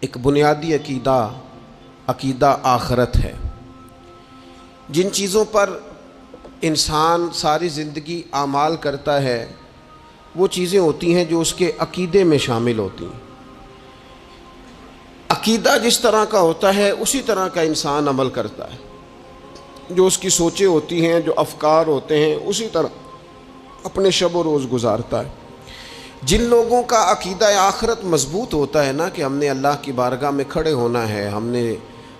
ایک بنیادی عقیدہ آخرت ہے۔ جن چیزوں پر انسان ساری زندگی اعمال کرتا ہے وہ چیزیں ہوتی ہیں جو اس کے عقیدے میں شامل ہوتی ہیں۔ عقیدہ جس طرح کا ہوتا ہے اسی طرح کا انسان عمل کرتا ہے، جو اس کی سوچیں ہوتی ہیں، جو افکار ہوتے ہیں، اسی طرح اپنے شب و روز گزارتا ہے۔ جن لوگوں کا عقیدہ آخرت مضبوط ہوتا ہے نا کہ ہم نے اللہ کی بارگاہ میں کھڑے ہونا ہے، ہم نے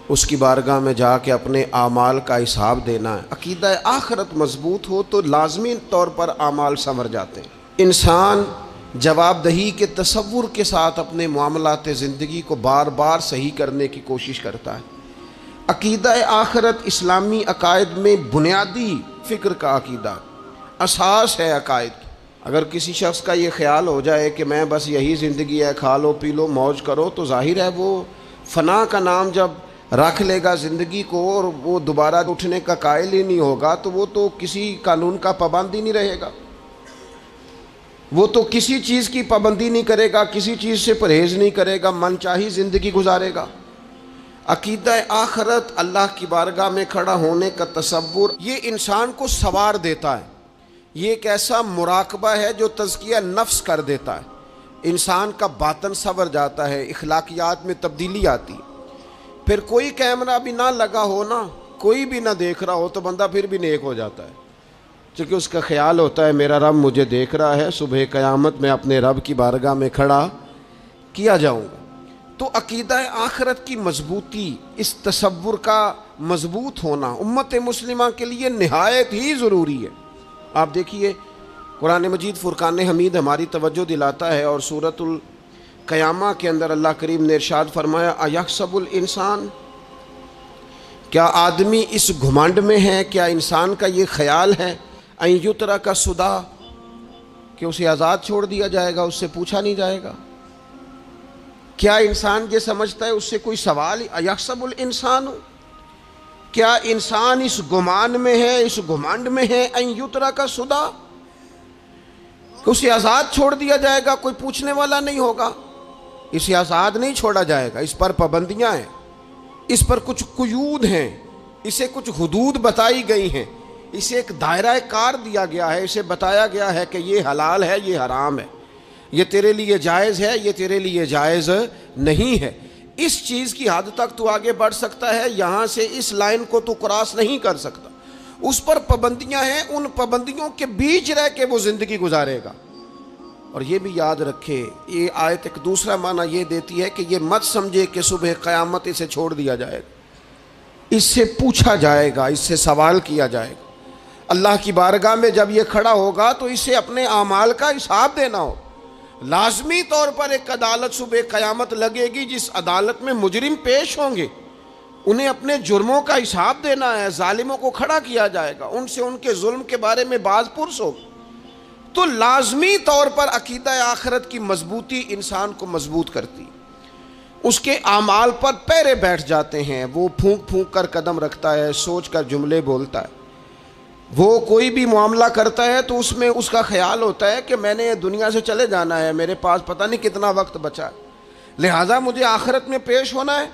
اس کی بارگاہ میں جا کے اپنے اعمال کا حساب دینا ہے، عقیدہ آخرت مضبوط ہو تو لازمی طور پر اعمال سنور جاتے ہیں۔ انسان جواب دہی کے تصور کے ساتھ اپنے معاملات زندگی کو بار بار صحیح کرنے کی کوشش کرتا ہے۔ عقیدہ آخرت اسلامی عقائد میں بنیادی فکر کا عقیدہ، اساس ہے عقائد کی۔ اگر کسی شخص کا یہ خیال ہو جائے کہ میں بس یہی زندگی ہے، کھا لو پی لو موج کرو، تو ظاہر ہے وہ فنا کا نام جب رکھ لے گا زندگی کو اور وہ دوبارہ اٹھنے کا قائل ہی نہیں ہوگا تو وہ تو کسی قانون کا پابند ہی نہیں رہے گا، وہ تو کسی چیز کی پابندی نہیں کرے گا، کسی چیز سے پرہیز نہیں کرے گا، من چاہی زندگی گزارے گا۔ عقیدہ آخرت، اللہ کی بارگاہ میں کھڑا ہونے کا تصور، یہ انسان کو سوار دیتا ہے۔ یہ ایک ایسا مراقبہ ہے جو تزکیہ نفس کر دیتا ہے، انسان کا باطن سنور جاتا ہے، اخلاقیات میں تبدیلی آتی۔ پھر کوئی کیمرہ بھی نہ لگا ہو نا، کوئی بھی نہ دیکھ رہا ہو تو بندہ پھر بھی نیک ہو جاتا ہے، چونکہ اس کا خیال ہوتا ہے میرا رب مجھے دیکھ رہا ہے، صبح قیامت میں اپنے رب کی بارگاہ میں کھڑا کیا جاؤں گا۔ تو عقیدہ آخرت کی مضبوطی، اس تصور کا مضبوط ہونا امت مسلمہ کے لیے نہایت ہی ضروری ہے۔ آپ دیکھیے قرآن مجید فرقان حمید ہماری توجہ دلاتا ہے، اور سورۃ القیامہ کے اندر اللہ کریم نے ارشاد فرمایا ایحسب الانسان، کیا آدمی اس گھمنڈ میں ہے، کیا انسان کا یہ خیال ہے ان یترک سدی، کہ اسے آزاد چھوڑ دیا جائے گا، اس سے پوچھا نہیں جائے گا؟ کیا انسان یہ سمجھتا ہے اس سے کوئی سوال ہی؟ ایحسب الانسان، کیا انسان اس گمان میں ہے، اس گھمنڈ میں ہے ان یترک سدی، کہ اسے آزاد چھوڑ دیا جائے گا، کوئی پوچھنے والا نہیں ہوگا؟ اسے آزاد نہیں چھوڑا جائے گا، اس پر پابندیاں ہیں، اس پر کچھ قیود ہیں، اسے کچھ حدود بتائی گئی ہیں، اسے ایک دائرہ کار دیا گیا ہے، اسے بتایا گیا ہے کہ یہ حلال ہے، یہ حرام ہے، یہ تیرے لیے جائز ہے، یہ تیرے لیے جائز نہیں ہے۔ اس چیز کی حد تک تو آگے بڑھ سکتا ہے، یہاں سے اس لائن کو تو کراس نہیں کر سکتا، اس پر پابندیاں ہیں، ان پابندیوں کے بیچ رہ کے وہ زندگی گزارے گا۔ اور یہ بھی یاد رکھے، یہ آیت ایک دوسرا معنی یہ دیتی ہے کہ یہ مت سمجھے کہ صبح قیامت اسے چھوڑ دیا جائے گا، اس سے پوچھا جائے گا، اس سے سوال کیا جائے گا۔ اللہ کی بارگاہ میں جب یہ کھڑا ہوگا تو اسے اپنے اعمال کا حساب دینا ہو۔ لازمی طور پر ایک عدالت صبح قیامت لگے گی، جس عدالت میں مجرم پیش ہوں گے، انہیں اپنے جرموں کا حساب دینا ہے، ظالموں کو کھڑا کیا جائے گا، ان سے ان کے ظلم کے بارے میں باز پرس ہوگا۔ تو لازمی طور پر عقیدہ آخرت کی مضبوطی انسان کو مضبوط کرتی، اس کے اعمال پر پیرے بیٹھ جاتے ہیں، وہ پھونک پھونک کر قدم رکھتا ہے، سوچ کر جملے بولتا ہے، وہ کوئی بھی معاملہ کرتا ہے تو اس میں اس کا خیال ہوتا ہے کہ میں نے دنیا سے چلے جانا ہے، میرے پاس پتہ نہیں کتنا وقت بچا ہے، لہٰذا مجھے آخرت میں پیش ہونا ہے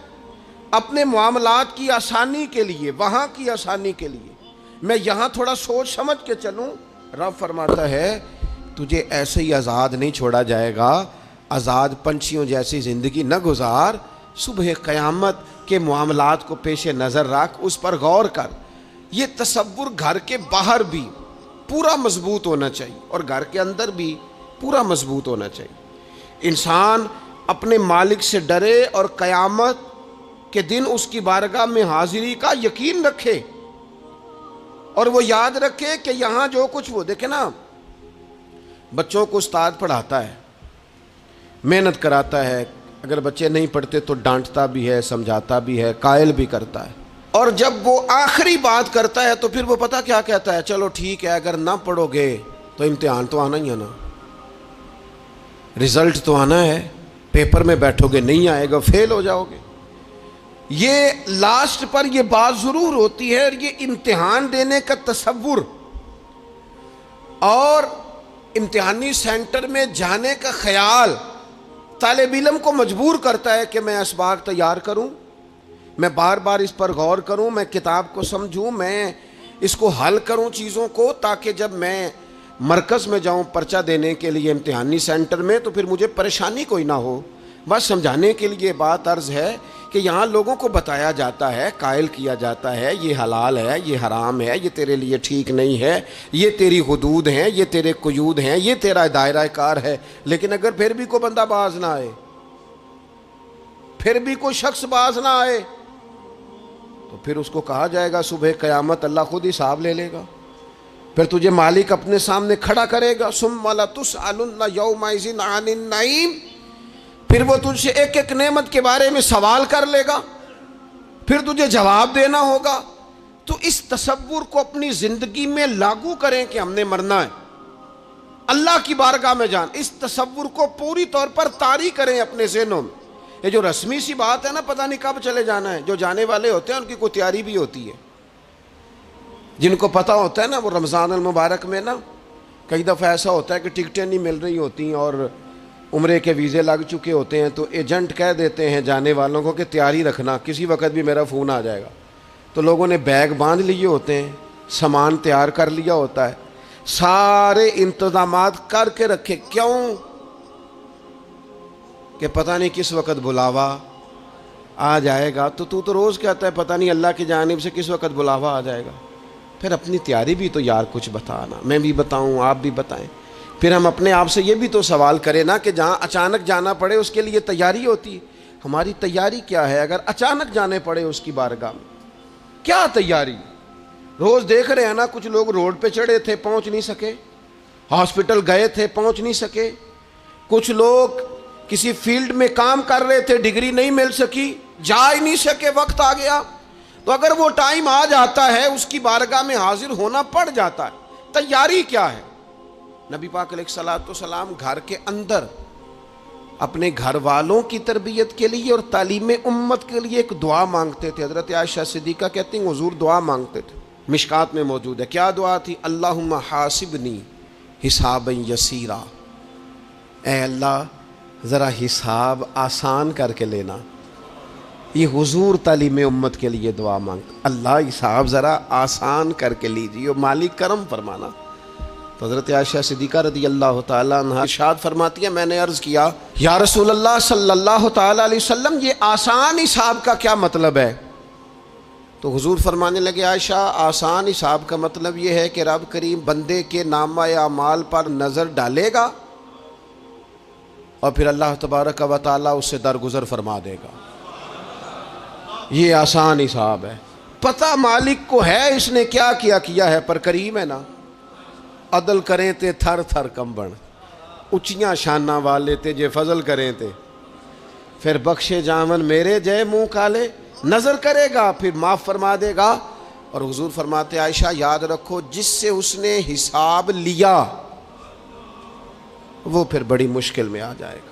اپنے معاملات کی آسانی کے لیے، وہاں کی آسانی کے لیے میں یہاں تھوڑا سوچ سمجھ کے چلوں۔ رب فرماتا ہے تجھے ایسے ہی آزاد نہیں چھوڑا جائے گا، آزاد پنچھیوں جیسی زندگی نہ گزار، صبح قیامت کے معاملات کو پیش نظر رکھ، اس پر غور کر۔ یہ تصور گھر کے باہر بھی پورا مضبوط ہونا چاہیے اور گھر کے اندر بھی پورا مضبوط ہونا چاہیے۔ انسان اپنے مالک سے ڈرے اور قیامت کے دن اس کی بارگاہ میں حاضری کا یقین رکھے، اور وہ یاد رکھے کہ یہاں جو کچھ، وہ دیکھے نا بچوں کو استاد پڑھاتا ہے، محنت کراتا ہے، اگر بچے نہیں پڑھتے تو ڈانٹتا بھی ہے، سمجھاتا بھی ہے، قائل بھی کرتا ہے، اور جب وہ آخری بات کرتا ہے تو پھر وہ پتہ کیا کہتا ہے؟ چلو ٹھیک ہے، اگر نہ پڑھو گے تو امتحان تو آنا ہی ہے نا، رزلٹ تو آنا ہے، پیپر میں بیٹھو گے نہیں آئے گا، فیل ہو جاؤ گے۔ یہ لاسٹ پر یہ بات ضرور ہوتی ہے، اور یہ امتحان دینے کا تصور اور امتحانی سینٹر میں جانے کا خیال طالب علم کو مجبور کرتا ہے کہ میں اسباق تیار کروں، میں بار بار اس پر غور کروں، میں کتاب کو سمجھوں، میں اس کو حل کروں چیزوں کو، تاکہ جب میں مرکز میں جاؤں پرچہ دینے کے لیے امتحانی سینٹر میں تو پھر مجھے پریشانی کوئی نہ ہو۔ بس سمجھانے کے لیے بات عرض ہے کہ یہاں لوگوں کو بتایا جاتا ہے، قائل کیا جاتا ہے یہ حلال ہے، یہ حرام ہے، یہ تیرے لیے ٹھیک نہیں ہے، یہ تیری حدود ہیں، یہ تیرے قیود ہیں، یہ تیرا دائرہ کار ہے۔ لیکن اگر پھر بھی کوئی بندہ باز نہ آئے، پھر بھی کوئی شخص باز نہ آئے، تو پھر اس کو کہا جائے گا صبح قیامت اللہ خود حساب لے لے گا، پھر تجھے مالک اپنے سامنے کھڑا کرے گا، ثم لتسألن یومئذ عن النعیم، پھر وہ تجھ سے ایک ایک نعمت کے بارے میں سوال کر لے گا، پھر تجھے جواب دینا ہوگا۔ تو اس تصور کو اپنی زندگی میں لاگو کریں کہ ہم نے مرنا ہے، اللہ کی بارگاہ میں جان، اس تصور کو پوری طور پر طاری کریں اپنے ذہنوں میں۔ یہ جو رسمی سی بات ہے نا، پتہ نہیں کب چلے جانا ہے، جو جانے والے ہوتے ہیں ان کی کوئی تیاری بھی ہوتی ہے۔ جن کو پتہ ہوتا ہے نا، وہ رمضان المبارک میں نا کئی دفعہ ایسا ہوتا ہے کہ ٹکٹیں نہیں مل رہی ہوتی اور عمرے کے ویزے لگ چکے ہوتے ہیں، تو ایجنٹ کہہ دیتے ہیں جانے والوں کو کہ تیاری رکھنا، کسی وقت بھی میرا فون آ جائے گا۔ تو لوگوں نے بیگ باندھ لیے ہوتے ہیں، سامان تیار کر لیا ہوتا ہے، سارے انتظامات کر کے رکھے، کیوں کہ پتہ نہیں کس وقت بلاوا آ جائے گا۔ تو روز کہتا ہے پتہ نہیں اللہ کی جانب سے کس وقت بلاوا آ جائے گا۔ پھر اپنی تیاری بھی تو یار کچھ بتانا، میں بھی بتاؤں، آپ بھی بتائیں۔ پھر ہم اپنے آپ سے یہ بھی تو سوال کریں نا کہ جہاں اچانک جانا پڑے اس کے لیے تیاری ہوتی ہے، ہماری تیاری کیا ہے؟ اگر اچانک جانے پڑے اس کی بارگاہ میں کیا تیاری؟ روز دیکھ رہے ہیں نا، کچھ لوگ روڈ پہ چڑھے تھے پہنچ نہیں سکے، ہاسپٹل گئے تھے پہنچ نہیں سکے، کچھ لوگ کسی فیلڈ میں کام کر رہے تھے، ڈگری نہیں مل سکی، جا ہی نہیں سکے، وقت آ گیا۔ تو اگر وہ ٹائم آ جاتا ہے اس کی بارگاہ میں حاضر ہونا پڑ جاتا ہے، تیاری کیا ہے؟ نبی پاک علیہ الصلوۃ والسلام گھر کے اندر اپنے گھر والوں کی تربیت کے لیے اور تعلیم امت کے لیے ایک دعا مانگتے تھے۔ حضرت عائشہ صدیقہ کہتی ہیں حضور دعا مانگتے تھے، مشکات میں موجود ہے۔ کیا دعا تھی؟ اللہم حاسبنی حسابا یسیرا، اے اللہ ذرا حساب آسان کر کے لینا۔ یہ حضور تعلیم امت کے لیے دعا مانگتے، اللہ حساب ذرا آسان کر کے لیجیے، مالک کرم فرمانا۔ تو حضرت عائشہ صدیقہ رضی اللہ تعالیٰ عنہ ارشاد فرماتی ہے، میں نے عرض کیا یا رسول اللہ صلی اللہ تعالیٰ علیہ وسلم یہ آسان حساب کا کیا مطلب ہے؟ تو حضور فرمانے لگے عائشہ آسان حساب کا مطلب یہ ہے کہ رب کریم بندے کے نامہ اعمال پر نظر ڈالے گا اور پھر اللہ تبارک و تعالیٰ اس سے درگزر فرما دے گا۔ یہ آسان حساب ہے، پتہ مالک کو ہے اس نے کیا کیا ہے، پر کریم ہے نا۔ عدل کریں تے تھر تھر کمبن، اچیاں شانہ والے تے جے فضل کریں تے پھر بخشے جاون میرے جے منہ کالے، نظر کرے گا پھر معاف فرما دے گا۔ اور حضور فرماتے عائشہ یاد رکھو جس سے اس نے حساب لیا وہ پھر بڑی مشکل میں آ جائے گا،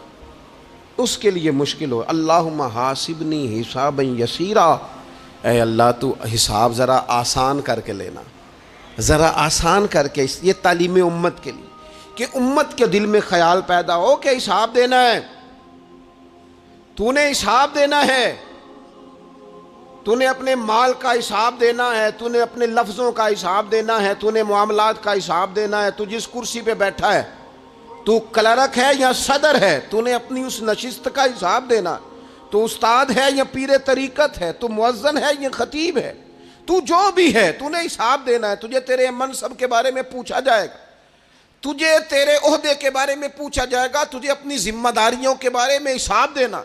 اس کے لیے مشکل ہو۔ اللہم حاسبنی حسابا یسیرا، اے اللہ تو حساب ذرا آسان کر کے لینا، ذرا آسان کر کے۔ یہ تعلیم امت کے لیے کہ امت کے دل میں خیال پیدا ہو کہ حساب دینا ہے، تو نے حساب دینا ہے، تو نے اپنے مال کا حساب دینا ہے، تو نے اپنے لفظوں کا حساب دینا ہے، تو نے معاملات کا حساب دینا ہے۔ تو جس کرسی پہ بیٹھا ہے، تو کلرک ہے یا صدر ہے، تو نے اپنی اس نشست کا حساب دینا۔ تو استاد ہے یا پیر طریقت ہے، تو مؤذن ہے یا خطیب ہے، تو جو بھی ہے تو نے حساب دینا ہے۔ تجھے تیرے منصب کے بارے میں پوچھا جائے گا، تجھے تیرے عہدے کے بارے میں پوچھا جائے گا، تجھے اپنی ذمہ داریوں کے بارے میں حساب دینا،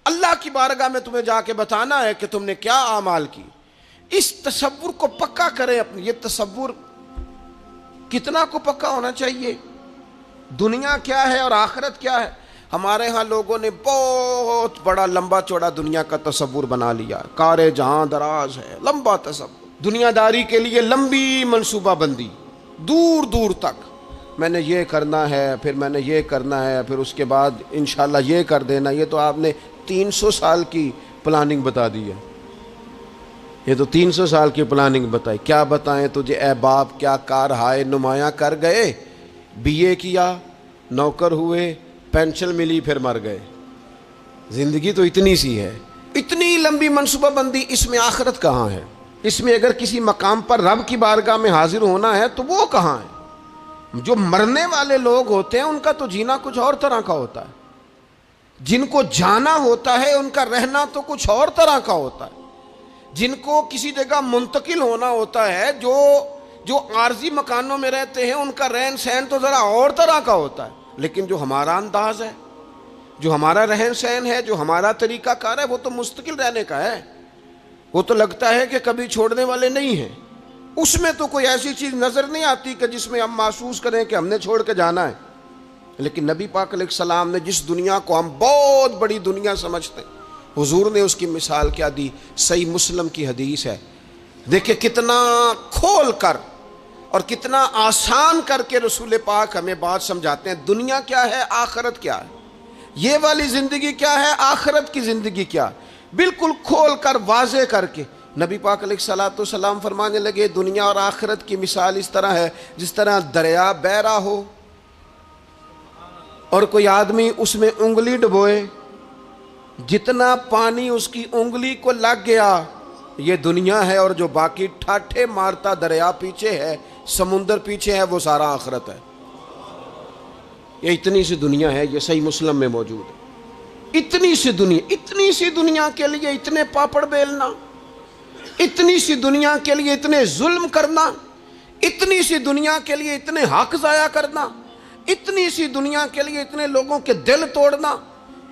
اللہ کی بارگاہ میں تمہیں جا کے بتانا ہے کہ تم نے کیا اعمال کی۔ اس تصور کو پکا کریں اپنی۔ یہ تصور کتنا کو پکا ہونا چاہیے، دنیا کیا ہے اور آخرت کیا ہے۔ ہمارے ہاں لوگوں نے بہت بڑا لمبا چوڑا دنیا کا تصور بنا لیا، کار جہاں دراز ہے، لمبا تصور، دنیا داری کے لیے لمبی منصوبہ بندی، دور دور تک میں نے یہ کرنا ہے، پھر میں نے یہ کرنا ہے، پھر اس کے بعد انشاءاللہ یہ کر دینا۔ یہ تو آپ نے 300 سال کی پلاننگ بتا دی ہے، یہ تو 300 سال کی پلاننگ بتائی۔ کیا بتائیں تجھے اے باپ، کیا کار ہائے نمایاں کر گئے، بی اے کیا، نوکر ہوئے، پینشن ملی، پھر مر گئے۔ زندگی تو اتنی سی ہے، اتنی لمبی منصوبہ بندی، اس میں آخرت کہاں ہے؟ اس میں اگر کسی مقام پر رب کی بارگاہ میں حاضر ہونا ہے تو وہ کہاں ہے؟ جو مرنے والے لوگ ہوتے ہیں ان کا تو جینا کچھ اور طرح کا ہوتا ہے، جن کو جانا ہوتا ہے ان کا رہنا تو کچھ اور طرح کا ہوتا ہے، جن کو کسی جگہ منتقل ہونا ہوتا ہے، جو عارضی مکانوں میں رہتے ہیں ان کا رہن سہن تو ذرا اور طرح کا ہوتا ہے۔ لیکن جو ہمارا انداز ہے، جو ہمارا رہن سہن ہے، جو ہمارا طریقہ کار ہے، وہ تو مستقل رہنے کا ہے، وہ تو لگتا ہے کہ کبھی چھوڑنے والے نہیں ہیں۔ اس میں تو کوئی ایسی چیز نظر نہیں آتی کہ جس میں ہم محسوس کریں کہ ہم نے چھوڑ کے جانا ہے۔ لیکن نبی پاک علیہ السلام نے جس دنیا کو ہم بہت بڑی دنیا سمجھتے ہیں، حضور نے اس کی مثال کیا دی؟ صحیح مسلم کی حدیث ہے، دیکھیں کتنا کھول کر اور کتنا آسان کر کے رسول پاک ہمیں بات سمجھاتے ہیں۔ دنیا کیا ہے، آخرت کیا ہے، یہ والی زندگی کیا ہے، آخرت کی زندگی کیا، بالکل کھول کر واضح کر کے نبی پاک علیہ الصلوۃ والسلام فرمانے لگے دنیا اور آخرت کی مثال اس طرح ہے جس طرح دریا بہہ رہا ہو اور کوئی آدمی اس میں انگلی ڈبوئے، جتنا پانی اس کی انگلی کو لگ گیا یہ دنیا ہے، اور جو باقی ٹھاٹھے مارتا دریا پیچھے ہے، سمندر پیچھے ہے، وہ سارا آخرت ہے۔ یہ اتنی سی دنیا ہے، یہ صحیح مسلم میں موجود ہے۔ اتنی سی دنیا کے لیے اتنے پاپڑ بیلنا، اتنی سی دنیا کے لیے اتنے ظلم کرنا، اتنی سی دنیا کے لیے اتنے حق ضائع کرنا، اتنی سی دنیا کے لیے اتنے لوگوں کے دل توڑنا،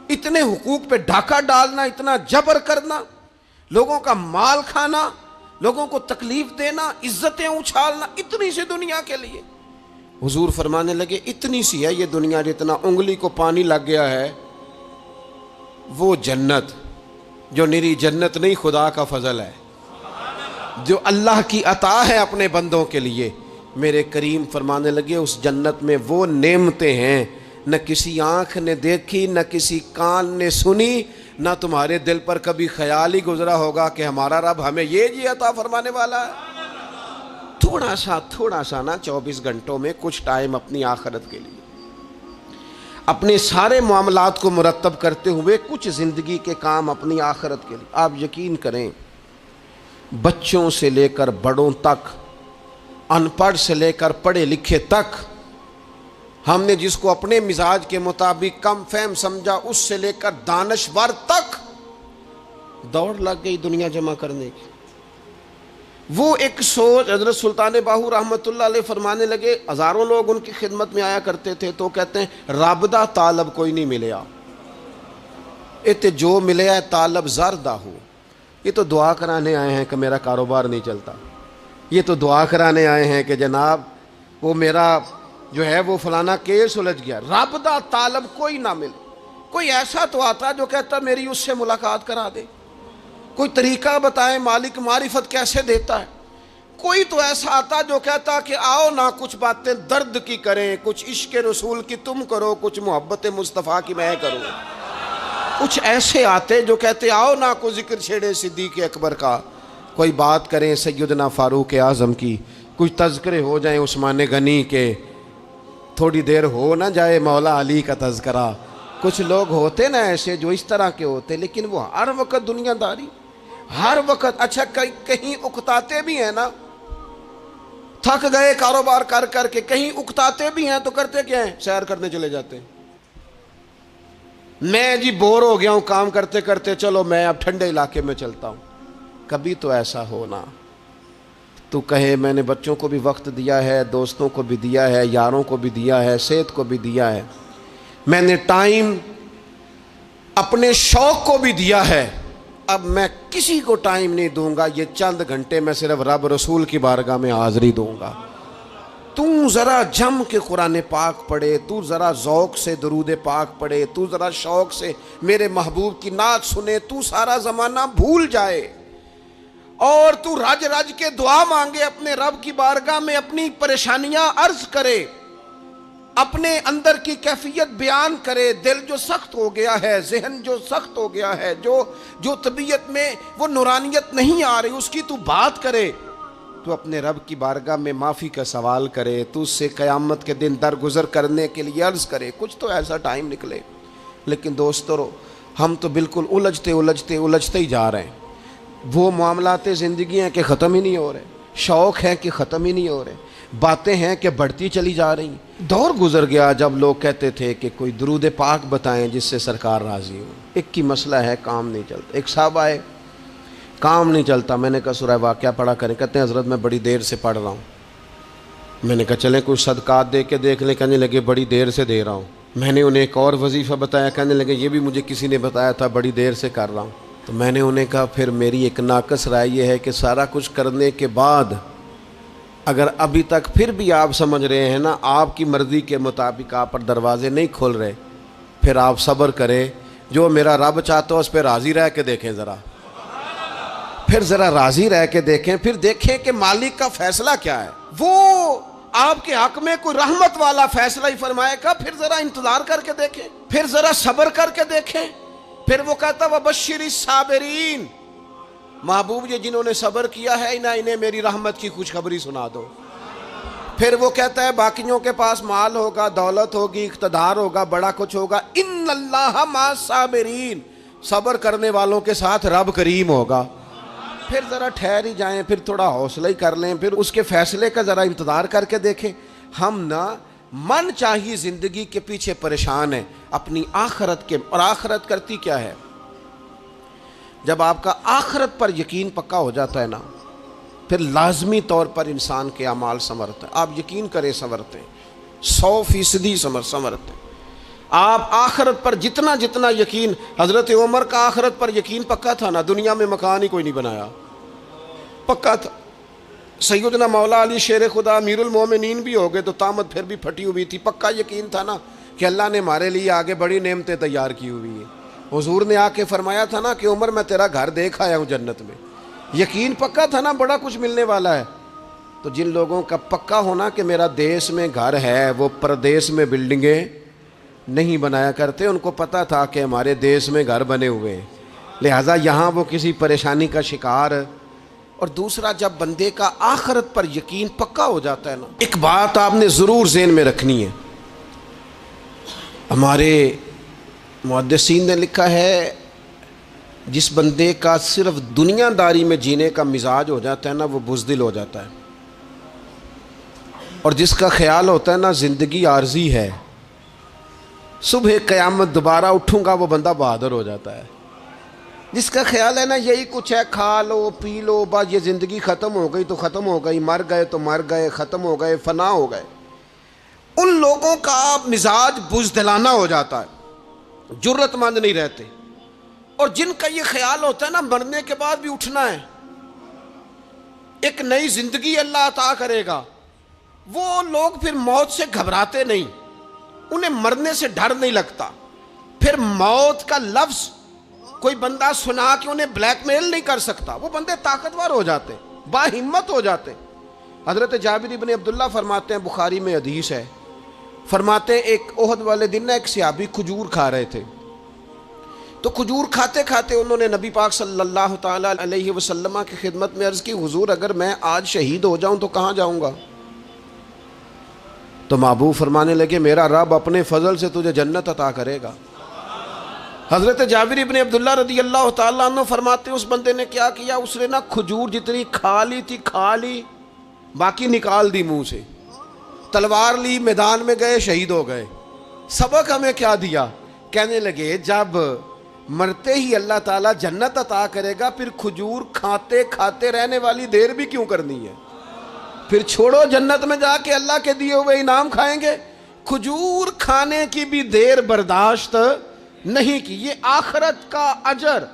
اتنے حقوق پہ ڈھاکہ ڈالنا، اتنا جبر کرنا، لوگوں کا مال کھانا، لوگوں کو تکلیف دینا، عزتیں اچھالنا، اتنی سی دنیا کے لیے۔ حضور فرمانے لگے اتنی سی ہے یہ دنیا، جتنا انگلی کو پانی لگ گیا ہے وہ جنت، جو نری جنت نہیں، خدا کا فضل ہے، جو اللہ کی عطا ہے اپنے بندوں کے لیے۔ میرے کریم فرمانے لگے اس جنت میں وہ نعمتیں ہیں نہ کسی آنکھ نے دیکھی، نہ کسی کان نے سنی، نہ تمہارے دل پر کبھی خیال ہی گزرا ہوگا کہ ہمارا رب ہمیں یہ جی عطا فرمانے والا ہے۔ تھوڑا سا نا 24 گھنٹوں میں کچھ ٹائم اپنی آخرت کے لیے، اپنے سارے معاملات کو مرتب کرتے ہوئے کچھ زندگی کے کام اپنی آخرت کے لیے۔ آپ یقین کریں بچوں سے لے کر بڑوں تک، ان پڑھ سے لے کر پڑھے لکھے تک، ہم نے جس کو اپنے مزاج کے مطابق کم فہم سمجھا اس سے لے کر دانشور تک دوڑ لگ گئی دنیا جمع کرنے کی۔ وہ ایک سوچ حضرت سلطان باہو رحمۃ اللہ علیہ فرمانے لگے، ہزاروں لوگ ان کی خدمت میں آیا کرتے تھے تو کہتے ہیں رابدہ طالب کوئی نہیں ملیا، ات جو ملیا ہے طالب زردہ ہو۔ یہ تو دعا کرانے آئے ہیں کہ میرا کاروبار نہیں چلتا، یہ تو دعا کرانے آئے ہیں کہ جناب وہ میرا جو ہے وہ فلانا کیس سلجھ گیا۔ رابدہ طالب کوئی نہ ملے۔ کوئی ایسا تو آتا جو کہتا میری اس سے ملاقات کرا دے، کوئی طریقہ بتائیں مالک معرفت کیسے دیتا ہے۔ کوئی تو ایسا آتا جو کہتا کہ آؤ نہ کچھ باتیں درد کی کریں، کچھ عشق رسول کی تم کرو، کچھ محبت مصطفیٰ کی میں کروں۔ کچھ ایسے آتے جو کہتے آؤ نہ کوئی ذکر چھیڑے صدیق اکبر کا، کوئی بات کریں سیدنا فاروق اعظم کی، کچھ تذکرے ہو جائیں عثمان غنی کے، تھوڑی دیر ہو نہ جائے مولا علی کا تذکرہ۔ کچھ لوگ ہوتے نا ایسے جو اس طرح کے ہوتے، لیکن وہ ہر وقت دنیا داری، ہر وقت اچھا کہیں اکتاتے بھی ہیں نا، تھک گئے کاروبار کر کر کے، کہیں اکتاتے بھی ہیں تو کرتے کیا ہیں، سیر کرنے چلے جاتے ہیں۔ میں جی بور ہو گیا ہوں کام کرتے کرتے، چلو میں اب ٹھنڈے علاقے میں چلتا ہوں۔ کبھی تو ایسا ہونا تو کہے میں نے بچوں کو بھی وقت دیا ہے، دوستوں کو بھی دیا ہے، یاروں کو بھی دیا ہے، صحت کو بھی دیا ہے، میں نے ٹائم اپنے شوق کو بھی دیا ہے، اب میں کسی کو ٹائم نہیں دوں گا، یہ چند گھنٹے میں صرف رب رسول کی بارگاہ میں حاضری دوں گا۔ تو ذرا جم کے قرآن پاک پڑھے، تو ذرا ذوق سے درود پاک پڑھے، تو ذرا شوق سے میرے محبوب کی نعت سنے، تو سارا زمانہ بھول جائے اور تو رج رج کے دعا مانگے، اپنے رب کی بارگاہ میں اپنی پریشانیاں عرض کرے، اپنے اندر کی کیفیت بیان کرے۔ دل جو سخت ہو گیا ہے، ذہن جو سخت ہو گیا ہے، جو طبیعت میں وہ نورانیت نہیں آ رہی، اس کی تو بات کرے، تو اپنے رب کی بارگاہ میں معافی کا سوال کرے، تو اس سے قیامت کے دن درگزر کرنے کے لیے عرض کرے، کچھ تو ایسا ٹائم نکلے۔ لیکن دوستو ہم تو بالکل الجھتے ہی جا رہے ہیں. وہ معاملات زندگی ہیں کہ ختم ہی نہیں ہو رہے, شوق ہیں کہ ختم ہی نہیں ہو رہے, باتیں ہیں کہ بڑھتی چلی جا رہی ہیں. دور گزر گیا جب لوگ کہتے تھے کہ کوئی درود پاک بتائیں جس سے سرکار راضی ہو. ایک کی مسئلہ ہے کام نہیں چلتا. ایک صاحب آئے, کام نہیں چلتا. میں نے کہا سورہ واقعہ پڑھا کریں. کہتے ہیں حضرت میں بڑی دیر سے پڑھ رہا ہوں. میں نے کہا چلیں کوئی صدقات دے کے دیکھ لیں. کہنے لگے بڑی دیر سے دے رہا ہوں. میں نے انہیں ایک اور وظیفہ بتایا. کہنے لگے یہ بھی مجھے کسی نے بتایا تھا, بڑی دیر سے کر رہا ہوں. تو میں نے انہیں کہا پھر میری ایک ناقص رائے یہ ہے کہ سارا کچھ کرنے کے بعد اگر ابھی تک پھر بھی آپ سمجھ رہے ہیں نا آپ کی مرضی کے مطابق آپ پر دروازے نہیں کھل رہے, پھر آپ صبر کریں. جو میرا رب چاہتا ہو اس پہ راضی رہ کے دیکھیں. پھر ذرا راضی رہ کے دیکھیں, پھر دیکھیں کہ مالک کا فیصلہ کیا ہے. وہ آپ کے حق میں کوئی رحمت والا فیصلہ ہی فرمائے گا. پھر ذرا انتظار کر کے دیکھیں, پھر ذرا صبر کر کے دیکھیں. پھر وہ کہتا وبشر الصابرین, محبوب یہ جنہوں نے صبر کیا ہے انہیں میری رحمت کی خوشخبری سنا دو. پھر وہ کہتا ہے باقیوں کے پاس مال ہوگا, دولت ہوگی, اقتدار ہوگا, بڑا کچھ ہوگا, ان اللہ مع الصابرین, صبر کرنے والوں کے ساتھ رب کریم ہوگا. پھر ذرا ٹھہر ہی جائیں, پھر تھوڑا حوصلہ ہی کر لیں, پھر اس کے فیصلے کا ذرا انتظار کر کے دیکھیں. ہم نہ من چاہی زندگی کے پیچھے پریشان ہیں اپنی آخرت کے. اور آخرت کرتی کیا ہے؟ جب آپ کا آخرت پر یقین پکا ہو جاتا ہے نا, پھر لازمی طور پر انسان کے اعمال سنورتے ہیں. آپ یقین کریں سنورتے ہیں, 100% سنورتے ہیں. آپ آخرت پر جتنا یقین, حضرت عمر کا آخرت پر یقین پکا تھا نا, دنیا میں مکان ہی کوئی نہیں بنایا, پکا تھا. سیدنا مولا علی شیر خدا امیر المومنین بھی ہو گئے تو طامت پھر بھی پھٹی ہوئی تھی. پکا یقین تھا نا کہ اللہ نے ہمارے لیے آگے بڑی نعمتیں تیار کی ہوئی ہیں. حضور نے آ کے فرمایا تھا نا کہ عمر میں تیرا گھر دیکھ آیا ہوں جنت میں. یقین پکا تھا نا بڑا کچھ ملنے والا ہے. تو جن لوگوں کا پکا ہونا کہ میرا دیس میں گھر ہے, وہ پردیس میں بلڈنگیں نہیں بنایا کرتے. ان کو پتا تھا کہ ہمارے دیس میں گھر بنے ہوئے ہیں, لہٰذا یہاں وہ کسی پریشانی کا شکار. اور دوسرا, جب بندے کا آخرت پر یقین پکا ہو جاتا ہے نا, ایک بات آپ نے ضرور ذہن میں رکھنی ہے. ہمارے محدثین نے لکھا ہے جس بندے کا صرف دنیا داری میں جینے کا مزاج ہو جاتا ہے نا, وہ بزدل ہو جاتا ہے. اور جس کا خیال ہوتا ہے نا زندگی عارضی ہے, صبح قیامت دوبارہ اٹھوں گا, وہ بندہ بہادر ہو جاتا ہے. جس کا خیال ہے نا یہی کچھ ہے, کھا لو پی لو, بس یہ زندگی ختم ہو گئی تو ختم ہو گئی, مر گئے تو مر گئے, ختم ہو گئے, فنا ہو گئے. ان لوگوں کا مزاج بزدلانہ ہو جاتا ہے, جرت مند نہیں رہتے. اور جن کا یہ خیال ہوتا ہے نا مرنے کے بعد بھی اٹھنا ہے, ایک نئی زندگی اللہ عطا کرے گا, وہ لوگ پھر موت سے گھبراتے نہیں, انہیں مرنے سے ڈر نہیں لگتا. پھر موت کا لفظ کوئی بندہ سنا کہ انہیں بلیک میل نہیں کر سکتا. وہ بندے طاقتور ہو جاتے, باہمت ہو جاتے. حضرت جابر ابن عبداللہ فرماتے ہیں, بخاری میں حدیث ہے, فرماتے ہیں ایک احد والے دن ایک صحابی کھجور کھا رہے تھے. تو کھجور کھاتے کھاتے انہوں نے نبی پاک صلی اللہ تعالی علیہ وسلم کی خدمت میں عرض کی, حضور اگر میں آج شہید ہو جاؤں تو کہاں جاؤں گا؟ تو محبوب فرمانے لگے میرا رب اپنے فضل سے تجھے جنت عطا کرے گا. حضرت جابر ابن عبداللہ رضی اللہ تعالیٰ عنہ فرماتے ہیں اس بندے نے کیا کیا, اس نے نا کھجور جتنی کھا لی تھی کھا لی, باقی نکال دی منہ سے, تلوار لی, میدان میں گئے, شہید ہو گئے. سبق ہمیں کیا دیا؟ کہنے لگے جب مرتے ہی اللہ تعالیٰ جنت عطا کرے گا, پھر کھجور کھاتے کھاتے رہنے والی دیر بھی کیوں کرنی ہے؟ پھر چھوڑو, جنت میں جا کے اللہ کے دیے ہوئے انعام کھائیں گے. کھجور کھانے کی بھی دیر برداشت نہیں کی. یہ آخرت کا اجر,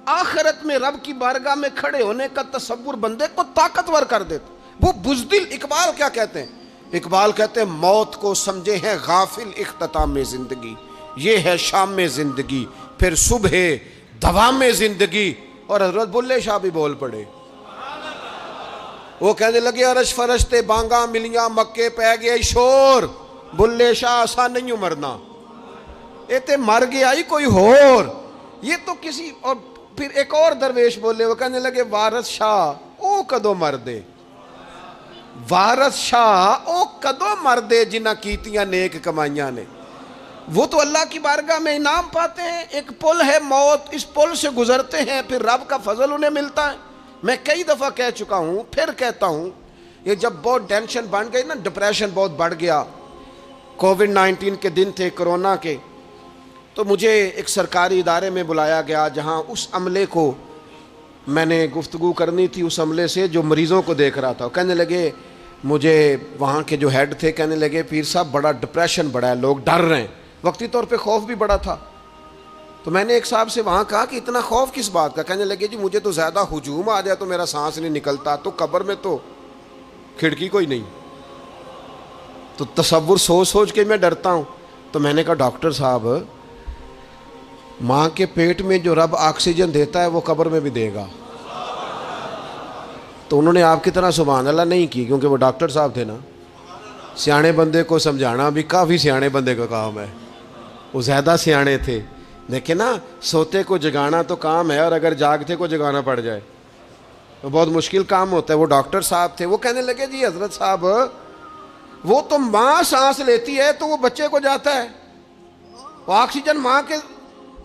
آخرت میں رب کی بارگاہ میں کھڑے ہونے کا تصور بندے کو طاقتور کر دیتا. وہ بزدل. اقبال کیا کہتے ہیں؟ اقبال کہتے ہیں موت کو سمجھے ہیں غافل اختتام زندگی, یہ ہے شام زندگی, پھر صبح دوام زندگی. اور حضرت بلے شاہ بھی بول پڑے, وہ کہنے لگے عرش فرشتے بانگا ملیاں مکے پہ گئے شور, بلے شاہ آسان نہیں مرنا, یہ تے مر گیا ہی کوئی ہور, یہ تو کسی. اور پھر ایک اور درویش بولے, وہ کہنے لگے وارث شاہ او کدو مردے, وارث شاہ او کدو مردے جنہ کیتیاں نیک کمائیاں نے. وہ تو اللہ کی بارگاہ میں انعام پاتے ہیں. ایک پل ہے موت, اس پل سے گزرتے ہیں, پھر رب کا فضل انہیں ملتا ہے. میں کئی دفعہ کہہ چکا ہوں, پھر کہتا ہوں, یہ جب بہت ٹینشن بن گئی نا, ڈپریشن بہت بڑھ گیا, کووڈ-19 کے دن تھے, کرونا کے, تو مجھے ایک سرکاری ادارے میں بلایا گیا جہاں اس عملے کو میں نے گفتگو کرنی تھی, اس عملے سے جو مریضوں کو دیکھ رہا تھا. کہنے لگے, مجھے وہاں کے جو ہیڈ تھے کہنے لگے, پیر صاحب بڑا ڈپریشن بڑا ہے, لوگ ڈر رہے ہیں. وقتی طور پہ خوف بھی بڑا تھا. تو میں نے ایک صاحب سے وہاں کہا کہ اتنا خوف کس بات کا؟ کہنے لگے, جی مجھے تو زیادہ ہجوم آ جائے تو میرا سانس نہیں نکلتا, تو قبر میں تو کھڑکی کوئی نہیں, تو تصور سوچ سوچ کے میں ڈرتا ہوں. تو میں نے کہا, ڈاکٹر صاحب ماں کے پیٹ میں جو رب آکسیجن دیتا ہے وہ قبر میں بھی دے گا. تو انہوں نے آپ کی طرح سبحان اللہ نہیں کی, کیونکہ وہ ڈاکٹر صاحب تھے نا. سیانے بندے کو سمجھانا بھی کافی سیانے بندے کا کام ہے, وہ زیادہ سیانے تھے. دیکھیں نا, سوتے کو جگانا تو کام ہے, اور اگر جاگتے کو جگانا پڑ جائے تو بہت مشکل کام ہوتا ہے. وہ ڈاکٹر صاحب تھے. وہ کہنے لگے, جی حضرت صاحب وہ تو ماں سانس لیتی ہے تو وہ بچے کو جاتا ہے, وہ آکسیجن ماں کے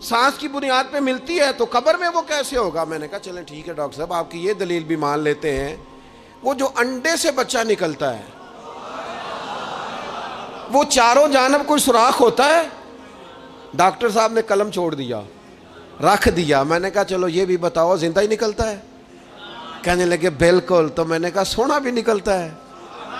سانس کی بنیاد پہ ملتی ہے, تو قبر میں وہ کیسے ہوگا؟ میں نے کہا چلیں ٹھیک ہے ڈاکٹر صاحب, آپ کی یہ دلیل بھی مان لیتے ہیں. وہ جو انڈے سے بچہ نکلتا ہے, وہ چاروں جانب کوئی سوراخ ہوتا ہے؟ ڈاکٹر صاحب نے قلم چھوڑ دیا, رکھ دیا. میں نے کہا چلو یہ بھی بتاؤ, زندہ ہی نکلتا ہے؟ کہنے لگے بالکل. تو میں نے کہا سونا بھی نکلتا ہے؟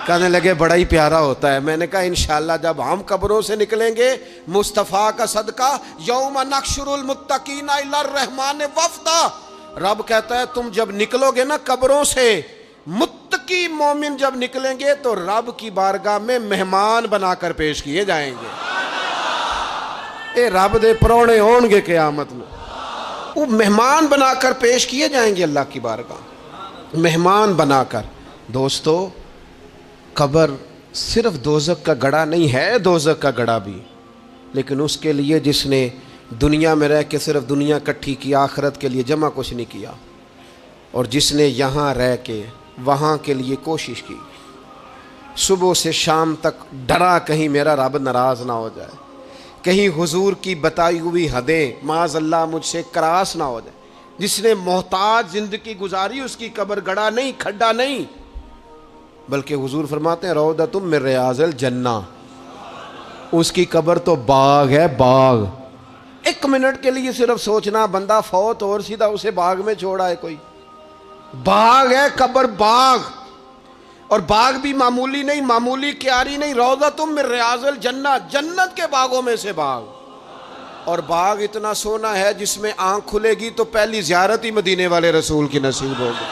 کہنے لگے بڑا ہی پیارا ہوتا ہے. میں نے کہا انشاءاللہ جب ہم قبروں سے نکلیں گے, مصطفیٰ کا صدقہ, یوم نحشر المتقین الی الرحمن وفدا, رب کہتا ہے تم جب نکلو گے نا قبروں سے, متقی مومن جب نکلیں گے تو رب کی بارگاہ میں مہمان بنا کر پیش کیے جائیں گے. اے رب دے پرونے ہون گے قیامت میں, وہ مہمان بنا کر پیش کیے جائیں گے اللہ کی بارگاہ, مہمان بنا کر. دوستو, قبر صرف دوزخ کا گڑھا نہیں ہے, دوزخ کا گڑھا بھی, لیکن اس کے لیے جس نے دنیا میں رہ کے صرف دنیا کٹھی کی, آخرت کے لیے جمع کچھ نہیں کیا, اور جس نے یہاں رہ کے وہاں کے لیے کوشش کی, صبح سے شام تک ڈرا کہیں میرا رب ناراض نہ ہو جائے, کہیں حضور کی بتائی ہوئی حدیں معاذ اللہ مجھ سے کراس نہ ہو جائے. جس نے محتاج زندگی گزاری, اس کی قبر گڑھا نہیں, کھڈا نہیں, بلکہ حضور فرماتے ہیں روضۃ من ریاض الجنہ, اس کی قبر تو باغ ہے, باغ. ایک منٹ کے لیے صرف سوچنا, بندہ فوت اور سیدھا اسے باغ میں چھوڑا ہے کوئی, باغ ہے قبر, باغ. اور باغ بھی معمولی نہیں, معمولی کیاری نہیں, روضۃ من ریاض الجنہ, جنت کے باغوں میں سے باغ. اور باغ اتنا سونا ہے جس میں آنکھ کھلے گی تو پہلی زیارت ہی مدینے والے رسول کی نصیب ہوگی.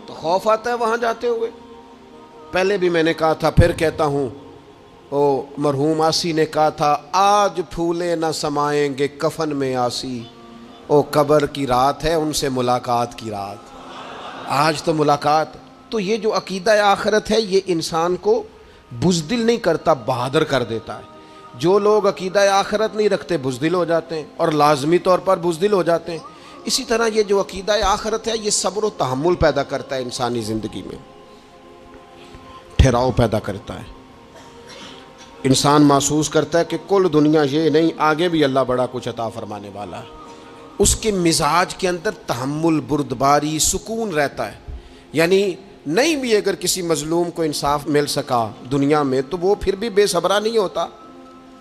تو خوف آتا ہے وہاں جاتے ہوئے. پہلے بھی میں نے کہا تھا, پھر کہتا ہوں, وہ مرحوم آسی نے کہا تھا, آج پھولے نہ سمائیں گے کفن میں آسی, او قبر کی رات ہے ان سے ملاقات کی رات. آج تو ملاقات. تو یہ جو عقیدہ آخرت ہے یہ انسان کو بزدل نہیں کرتا, بہادر کر دیتا ہے. جو لوگ عقیدہ آخرت نہیں رکھتے بزدل ہو جاتے ہیں, اور لازمی طور پر بزدل ہو جاتے ہیں. اسی طرح یہ جو عقیدہ آخرت ہے یہ صبر و تحمل پیدا کرتا ہے انسانی زندگی میں, ٹھہراؤ پیدا کرتا ہے. انسان محسوس کرتا ہے کہ کل دنیا یہ نہیں, آگے بھی اللہ بڑا کچھ عطا فرمانے والا ہے. اس کے مزاج کے اندر تحمل, بردباری, سکون رہتا ہے. یعنی نہیں بھی اگر کسی مظلوم کو انصاف مل سکا دنیا میں تو وہ پھر بھی بے صبرا نہیں ہوتا,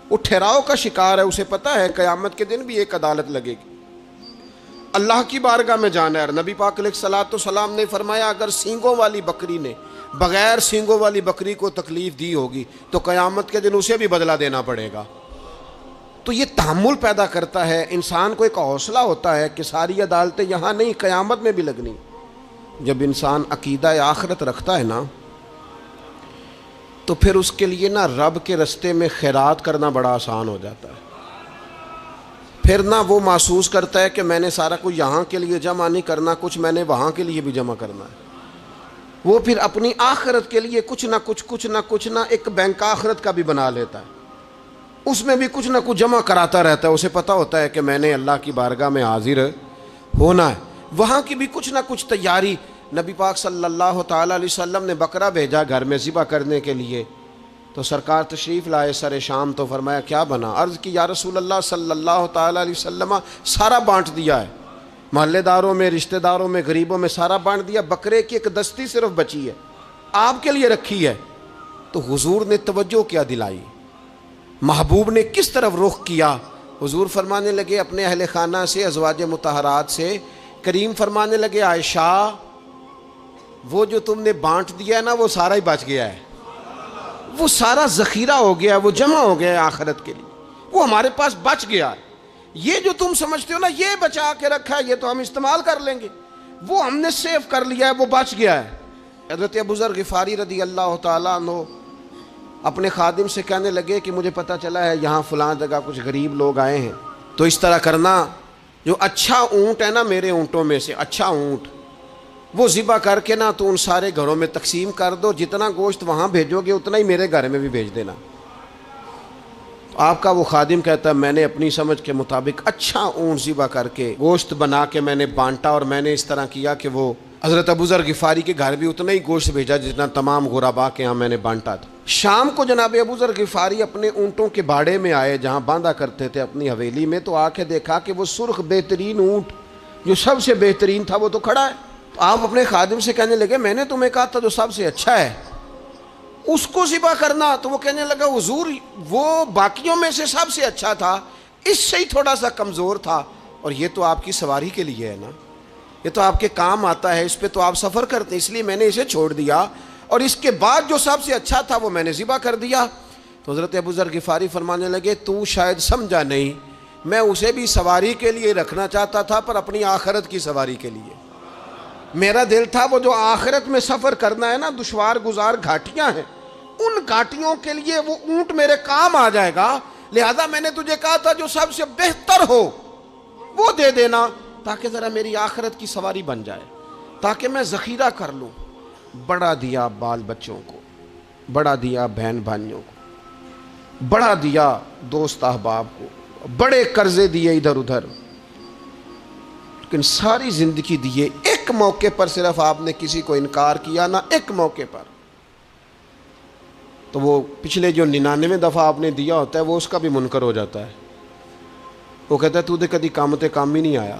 وہ ٹھہراؤ کا شکار ہے. اسے پتہ ہے قیامت کے دن بھی ایک عدالت لگے گی, اللہ کی بارگاہ میں جانا ہے. نبی پاک علیہ الصلوۃ والسلام نے فرمایا اگر سینگوں والی بکری نے بغیر سینگوں والی بکری کو تکلیف دی ہوگی تو قیامت کے دن اسے بھی بدلہ دینا پڑے گا. تو یہ تحمل پیدا کرتا ہے, انسان کو ایک حوصلہ ہوتا ہے کہ ساری عدالتیں یہاں نہیں, قیامت میں بھی لگنی. جب انسان عقیدہ آخرت رکھتا ہے نا تو پھر اس کے لیے نا رب کے رستے میں خیرات کرنا بڑا آسان ہو جاتا ہے. پھر نہ وہ محسوس کرتا ہے کہ میں نے سارا کچھ یہاں کے لیے جمع نہیں کرنا, کچھ میں نے وہاں کے لیے بھی جمع کرنا ہے. وہ پھر اپنی آخرت کے لیے کچھ نہ ایک بینک آخرت کا بھی بنا لیتا ہے, اس میں بھی کچھ نہ کچھ جمع کراتا رہتا ہے. اسے پتہ ہوتا ہے کہ میں نے اللہ کی بارگاہ میں حاضر ہونا ہے, وہاں کی بھی کچھ نہ کچھ تیاری. نبی پاک صلی اللہ تعالیٰ علیہ وسلم نے بکرا بھیجا گھر میں ذبح کرنے کے لیے, تو سرکار تشریف لائے سر شام، تو فرمایا کیا بنا؟ عرض کی یا رسول اللہ صلی اللہ تعالیٰ علیہ وسلم سارا بانٹ دیا ہے، محلے داروں میں، رشتہ داروں میں، غریبوں میں سارا بانٹ دیا، بکرے کی ایک دستی صرف بچی ہے، آپ کے لیے رکھی ہے۔ تو حضور نے توجہ کیا دلائی، محبوب نے کس طرف رخ کیا؟ حضور فرمانے لگے اپنے اہل خانہ سے، ازواج مطہرات سے، کریم فرمانے لگے عائشہ وہ جو تم نے بانٹ دیا ہے نا وہ سارا ہی بچ گیا ہے، وہ سارا ذخیرہ ہو گیا، وہ جمع ہو گیا ہے آخرت کے لیے، وہ ہمارے پاس بچ گیا ہے۔ یہ جو تم سمجھتے ہو نا یہ بچا کے رکھا ہے، یہ تو ہم استعمال کر لیں گے، وہ ہم نے سیو کر لیا ہے، وہ بچ گیا ہے۔ حضرت ابوذر غفاری رضی اللہ تعالیٰ عنہ اپنے خادم سے کہنے لگے کہ مجھے پتہ چلا ہے یہاں فلاں جگہ کچھ غریب لوگ آئے ہیں، تو اس طرح کرنا، جو اچھا اونٹ ہے نا میرے اونٹوں میں سے، اچھا اونٹ وہ ذبح کر کے نا تو ان سارے گھروں میں تقسیم کر دو، جتنا گوشت وہاں بھیجو گے اتنا ہی میرے گھر میں بھی بھیج دینا۔ آپ کا وہ خادم کہتا ہے میں نے اپنی سمجھ کے مطابق اچھا اونٹ ذبح کر کے گوشت بنا کے میں نے بانٹا، اور میں نے اس طرح کیا کہ وہ حضرت ابوذر غفاری کے گھر بھی اتنا ہی گوشت بھیجا جتنا تمام غربا کے ہاں میں نے بانٹا تھا۔ شام کو جناب ابوذر غفاری اپنے اونٹوں کے باڑے میں آئے جہاں باندھا کرتے تھے اپنی حویلی میں، تو آ کے دیکھا کہ وہ سرخ بہترین اونٹ جو سب سے بہترین تھا وہ تو کھڑا ہے۔ تو آپ اپنے خادم سے کہنے لگے میں نے تمہیں کہا تھا جو سب سے اچھا ہے اس کو ذبح کرنا، تو وہ کہنے لگا حضور وہ باقیوں میں سے سب سے اچھا تھا، اس سے ہی تھوڑا سا کمزور تھا، اور یہ تو آپ کی سواری کے لیے ہے نا، یہ تو آپ کے کام آتا ہے، اس پہ تو آپ سفر کرتے ہیں، اس لیے میں نے اسے چھوڑ دیا، اور اس کے بعد جو سب سے اچھا تھا وہ میں نے ذبح کر دیا۔ تو حضرت ابوذر غفاری فرمانے لگے تو شاید سمجھا نہیں، میں اسے بھی سواری کے لیے رکھنا چاہتا تھا پر اپنی آخرت کی سواری کے لیے، میرا دل تھا وہ جو آخرت میں سفر کرنا ہے نا، دشوار گزار گھاٹیاں ہیں، ان گھاٹیوں کے لیے وہ اونٹ میرے کام آ جائے گا، لہذا میں نے تجھے کہا تھا جو سب سے بہتر ہو وہ دے دینا تاکہ ذرا میری آخرت کی سواری بن جائے، تاکہ میں ذخیرہ کر لوں۔ بڑا دیا بال بچوں کو، بڑا دیا بہن بھائیوں کو، بڑا دیا دوست احباب کو، بڑے قرضے دیے ادھر ادھر، لیکن ساری زندگی دیے، ایک موقع پر صرف آپ نے کسی کو انکار کیا نہ، ایک موقع پر، تو وہ پچھلے جو 99 دفعہ آپ نے دیا ہوتا ہے وہ اس کا بھی منکر ہو جاتا ہے، وہ کہتا ہے تو نے کدی کام تے کام ہی نہیں آیا،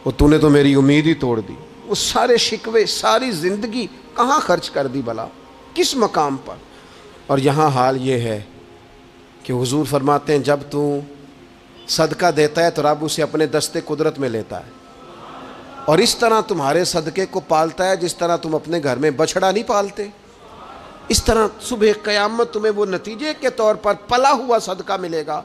وہ تو نے تو میری امید ہی توڑ دی۔ وہ سارے شکوے ساری زندگی کہاں خرچ کر دی بلا، کس مقام پر؟ اور یہاں حال یہ ہے کہ حضور فرماتے ہیں جب تو صدقہ دیتا ہے تو رب اسے اپنے دستے قدرت میں لیتا ہے، اور اس طرح تمہارے صدقے کو پالتا ہے جس طرح تم اپنے گھر میں بچڑا نہیں پالتے، اس طرح صبح قیامت تمہیں وہ نتیجے کے طور پر پلا ہوا صدقہ ملے گا۔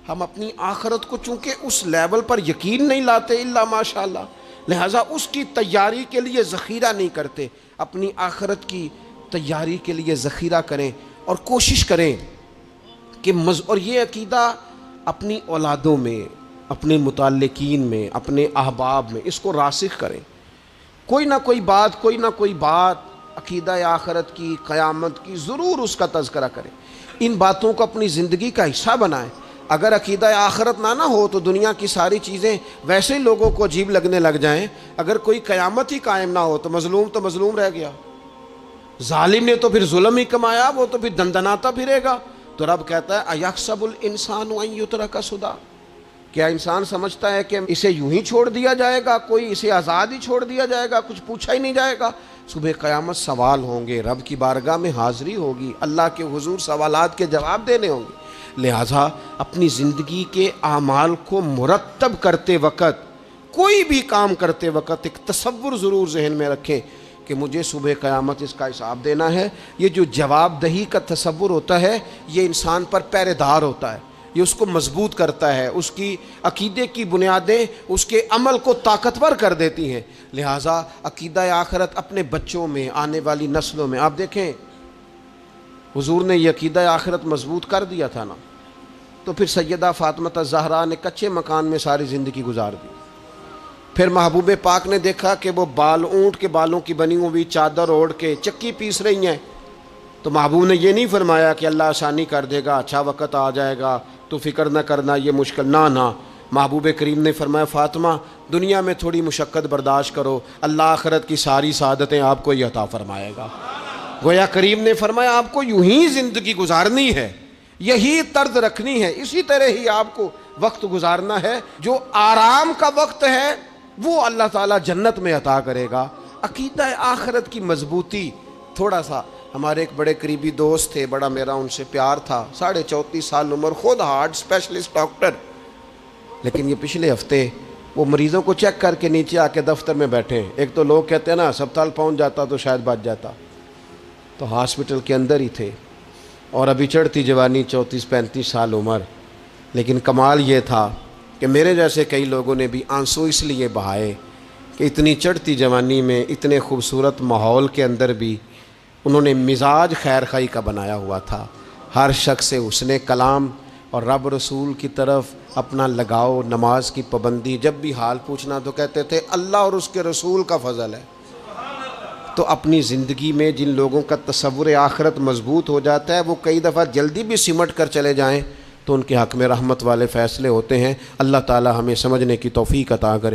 ہم اپنی آخرت کو چونکہ اس لیول پر یقین نہیں لاتے الا ماشاءاللہ، لہٰذا اس کی تیاری کے لیے ذخیرہ نہیں کرتے، اپنی آخرت کی تیاری کے لیے ذخیرہ کریں اور کوشش کریں کہ اور یہ عقیدہ اپنی اولادوں میں، اپنے متعلقین میں، اپنے احباب میں اس کو راسخ کریں، کوئی نہ کوئی بات عقیدہ آخرت کی، قیامت کی ضرور اس کا تذکرہ کریں، ان باتوں کو اپنی زندگی کا حصہ بنائیں۔ اگر عقیدہ آخرت نہ ہو تو دنیا کی ساری چیزیں ویسے ہی لوگوں کو عجیب لگنے لگ جائیں، اگر کوئی قیامت ہی قائم نہ ہو تو مظلوم رہ گیا، ظالم نے تو پھر ظلم ہی کمایا، وہ تو پھر دندناتا پھرے گا۔ تو رب کہتا ہے اَيَحْسَبُ الْإِنسَانُ أَن يُتْرَكَ سُدًى، کیا انسان سمجھتا ہے کہ اسے یوں ہی چھوڑ دیا جائے گا، کوئی اسے آزاد ہی چھوڑ دیا جائے گا، کچھ پوچھا ہی نہیں جائے گا؟ صبح قیامت سوال ہوں گے، رب کی بارگاہ میں حاضری ہوگی، اللہ کے حضور سوالات کے جواب دینے ہوں گے، لہٰذا اپنی زندگی کے اعمال کو مرتب کرتے وقت، کوئی بھی کام کرتے وقت ایک تصور ضرور ذہن میں رکھیں کہ مجھے صبح قیامت اس کا حساب دینا ہے۔ یہ جو جواب دہی کا تصور ہوتا ہے یہ انسان پر پہرے دار ہوتا ہے، یہ اس کو مضبوط کرتا ہے، اس کی عقیدے کی بنیادیں اس کے عمل کو طاقتور کر دیتی ہیں۔ لہٰذا عقیدہ آخرت اپنے بچوں میں، آنے والی نسلوں میں، آپ دیکھیں حضور نے یہ عقیدہ آخرت مضبوط کر دیا تھا نا، تو پھر سیدہ فاطمہ الزہرا نے کچے مکان میں ساری زندگی گزار دی، پھر محبوب پاک نے دیکھا کہ وہ اونٹ کے بالوں کی بنی ہوئی چادر اوڑھ کے چکی پیس رہی ہیں، تو محبوب نے یہ نہیں فرمایا کہ اللہ آسانی کر دے گا، اچھا وقت آ جائے گا تو فکر نہ کرنا، یہ مشکل نہ۔ محبوب کریم نے فرمایا فاطمہ دنیا میں تھوڑی مشقت برداشت کرو، اللہ آخرت کی ساری سعادتیں آپ کو ہی عطا فرمائے گا۔ گویا کریم نے فرمایا آپ کو یوں ہی زندگی گزارنی ہے، یہی طرز رکھنی ہے، اسی طرح ہی آپ کو وقت گزارنا ہے۔ جو آرام کا وقت ہے وہ اللہ تعالیٰ جنت میں عطا کرے گا۔ عقیدہ آخرت کی مضبوطی، تھوڑا سا ہمارے ایک بڑے قریبی دوست تھے، بڑا میرا ان سے پیار تھا، 34.5 سال عمر، خود ہارٹ اسپیشلسٹ ڈاکٹر، لیکن یہ پچھلے ہفتے وہ مریضوں کو چیک کر کے نیچے آ کے دفتر میں بیٹھے ہیں۔ ایک تو لوگ کہتے ہیں نا ہسپتال پہنچ جاتا تو شاید بچ جاتا، تو ہاسپٹل کے اندر ہی تھے، اور ابھی چڑھتی جوانی، 34-35 سال عمر۔ لیکن کمال یہ تھا کہ میرے جیسے کئی لوگوں نے بھی آنسو اس لیے بہائے کہ اتنی چڑھتی جوانی میں اتنے خوبصورت ماحول کے اندر بھی انہوں نے مزاج خیر خواہی کا بنایا ہوا تھا، ہر شخص سے حسن کلام اور رب رسول کی طرف اپنا لگاؤ، نماز کی پابندی، جب بھی حال پوچھنا تو کہتے تھے اللہ اور اس کے رسول کا فضل ہے۔ تو اپنی زندگی میں جن لوگوں کا تصور آخرت مضبوط ہو جاتا ہے وہ کئی دفعہ جلدی بھی سمٹ کر چلے جائیں تو ان کے حق میں رحمت والے فیصلے ہوتے ہیں۔ اللہ تعالی ہمیں سمجھنے کی توفیق عطا کرے۔